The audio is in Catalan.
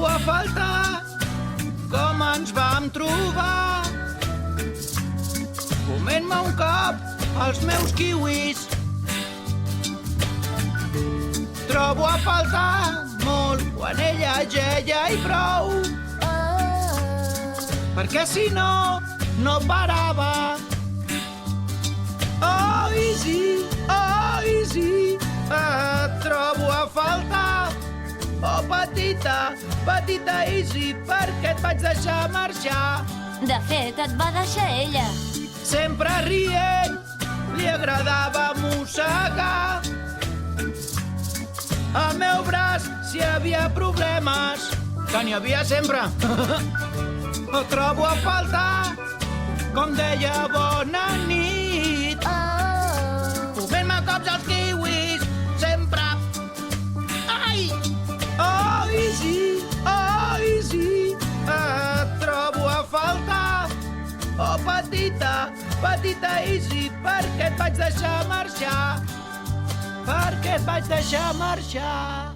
trobo a faltar com ens vam trobar. Coment-me un cop els meus kiwis. Trobo a faltar molt quan ella geia i prou. Perquè si no, no parava. Oh, Easy, et trobo a faltar. Oh, petita, petita Easy, per què et vaig deixar marxar? De fet, et va deixar ella. Sempre rient, li agradava mossegar. Al meu braç, si hi havia problemes, que n'hi havia sempre, ho trobo a faltar, com deia bona nit. Fent-me cops als kiwis, sempre. Ai! Oh, Easy, et trobo a faltar. Oh, petita, petita Easy, per què et vaig deixar marxar? Per què et vaig deixar marxar?